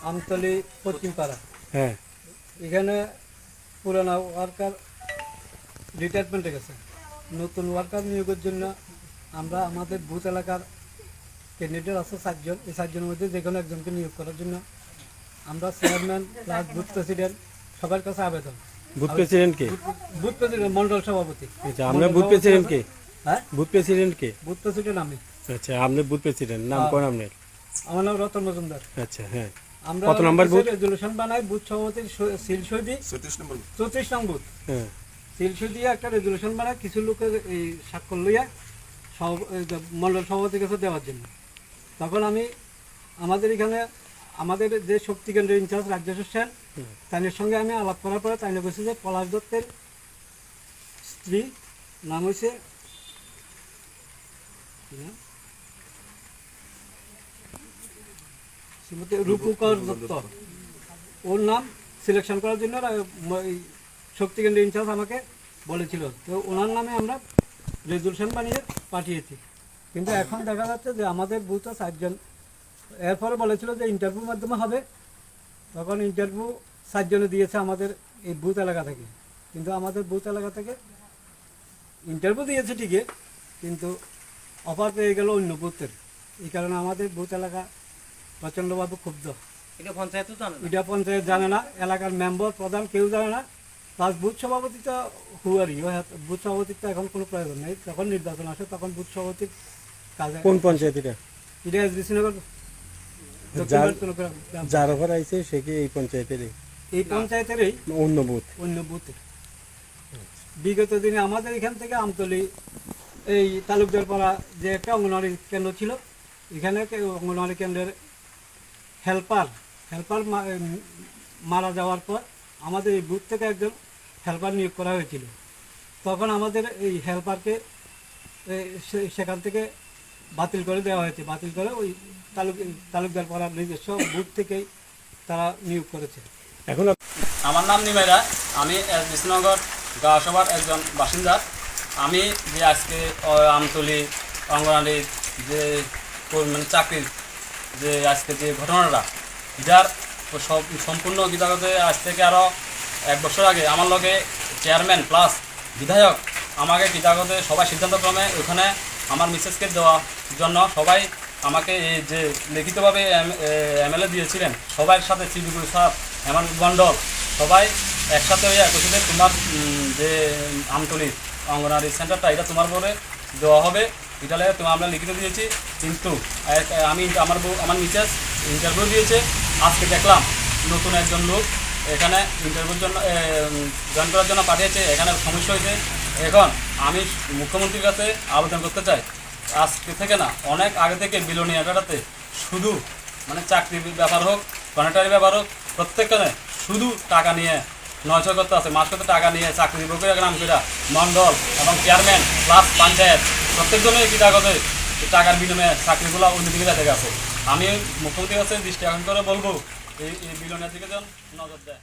আমতলী পশ্চিম পাড়া। হ্যাঁ, এখানে পুরানো ওয়ার্কার রিটায়ারমেন্টে গেছে, নতুন ওয়ার্কার নিয়োগের জন্য আমরা আমাদের বুথ এলাকার ক্যান্ডিডেট আছে 4 জন। এই 4 জনের মধ্যে যে কোনো একজনকে নিয়োগ করার জন্য আমরা চেয়ারম্যান প্লাস বুথ প্রেসিডেন্ট সবার কাছে আবেদন। বুথ প্রেসিডেন্ট কে? বুথ প্রেসিডেন্ট মন্ডল সভাপতি। আচ্ছা, আমরা বুথ প্রেসিডেন্ট কে? হ্যাঁ, বুথ প্রেসিডেন্ট কে? বুথ প্রেসিডেন্ট আমি। আচ্ছা, আপনি বুথ প্রেসিডেন্ট, নাম কোন আপনার? আমার নাম রতন মজুমদার। আচ্ছা, হ্যাঁ। আমরা কত নম্বর বুথ? রেজুলেশন বানাই, বুথ সভাপতির সিল সই দিই 34 নং বুথ। হ্যাঁ, সিল সই দিয়ে একটা রেজুলেশন বানায়, কিছু লোকের এই স্বাক্ষর লইয়া মন্ডল সভাপতির কাছে দেওয়ার জন্য। তখন আমি আমাদের এখানে আমাদের যে শক্তি কেন্দ্রের ইনচার্জ রাজ্যেশ সেন, তাদের সঙ্গে আমি আলাপ করার পরে তাই বলছি যে পলাশ দত্তের স্ত্রী নাম হয়েছে শ্রীমতী রূপকর দত্ত, ওর নাম সিলেকশন করার জন্য শক্তি কেন্দ্রের ইনচার্জ আমাকে বলেছিল। তো ওনার নামে আমরা রেজুলেশন বানিয়ে পাঠিয়েছি। কিন্তু এখন দেখা যাচ্ছে যে আমাদের বুথে 4 জন, এরপরে বলেছিল যে ইন্টারভিউর মাধ্যমে হবে। তখন ইন্টারভিউ 4 জনে দিয়েছে আমাদের এই বুথ এলাকা থেকে। কিন্তু আমাদের বুথ এলাকা থেকে ইন্টারভিউ দিয়েছে ঠিকই, কিন্তু অফার পেয়ে গেল অন্য বুথের। এই কারণে আমাদের বুথ এলাকা প্রচণ্ডভাবে ক্ষুব্ধ। এটা পঞ্চায়েত জানে না, এলাকার মেম্বার প্রধান কেউ জানে না, প্লাস বুথ সভাপতি তো হুয়ারি। বুথ সভাপতির তো এখন কোনো প্রয়োজন নেই, যখন নির্বাচন আসে তখন বুথ সভাপতির কাজে। কোন পঞ্চায়েত এটা? এটা এসবিসিনগর যার ওপর আইছে সে কি এই পঞ্চায়েতেরই? এই পঞ্চায়েতেরই অন্য বুথ? অন্য বুথে। বিগত দিনে আমাদের এখান থেকে আমতলী এই তালুকদার পাড়া যে একটা অঙ্গনওয়াড়ি কেন্দ্র ছিল, এখানে অঙ্গনওয়াড়ি কেন্দ্রের হেল্পার মারা যাওয়ার পর আমাদের এই বুথ থেকে একজন হেল্পার নিয়োগ করা হয়েছিল। তখন আমাদের এই হেল্পারকে সেখান থেকে বাতিল করে দেওয়া হয়েছে। বাতিল করে ওই তালুকদার পাড়ার নিজস্ব বুথ থেকেই তারা নিয়োগ করেছে। এখন আমার নাম নিমাইরা, আমি বিষ্ণুনগর গাঁও সভার একজন বাসিন্দা। আমি যে আজকে আমতলী অঙ্গনওয়াড়ির যে মানে চাকরির যে আজকে যে ঘটনাটা, এটার সম্পূর্ণ বিধাগতে আজ থেকে আরও 1 বছর আগে আমার লগে চেয়ারম্যান প্লাস বিধায়ক আমাকে বিধাগতে সবাই সিদ্ধান্তক্রমে ওখানে আমার মিসেসকে দেওয়ার জন্য সবাই আমাকে এই যে লিখিতভাবে এমএলএ দিয়েছিলেন। সবার সাথে সিবিগুল সাহেব, হেমন্ত মণ্ডল সবাই একসাথে হয়ে একসাথে তোমার যে আমতলীর অঙ্গনওয়াড়ি সেন্টারটা এটা তোমার পরে দেওয়া হবে, এটা লাগে তোমার আমরা লিখিত দিয়েছি। কিন্তু আমি আমার মিসেস ইন্টারভিউ দিয়েছে। আজকে দেখলাম নতুন একজন লোক এখানে ইন্টারভিউর জন্য জয়েন করার জন্য পাঠিয়েছে। এখানে সমস্যা হয়েছে। এখন আমি মুখ্যমন্ত্রীর কাছে আবেদন করতে চাই, আজকে থেকে না, অনেক আগে থেকে বিলোনিয়াটাতে শুধু মানে চাকরির ব্যাপার হোক, কন্ট্রাক্টারি ব্যাপার হোক, প্রত্যেকখানে শুধু টাকা নিয়ে 900 করতে আছে, মাস করতে টাকা নিয়ে চাকরি দিব করে নাম করে মণ্ডল এবং চেয়ারম্যান প্লাস পঞ্চায়েত প্রত্যেকজনের কি কাগজে টাকার বিনিময়ে চাকরিগুলো অন্যদিকে যেতে গেছে। আমি মুখ্যমন্ত্রীর কাছে দৃষ্টি আকর্ষণ করে বলবো এই বিলোনিয়ার দিকে যেন নজর দেয়।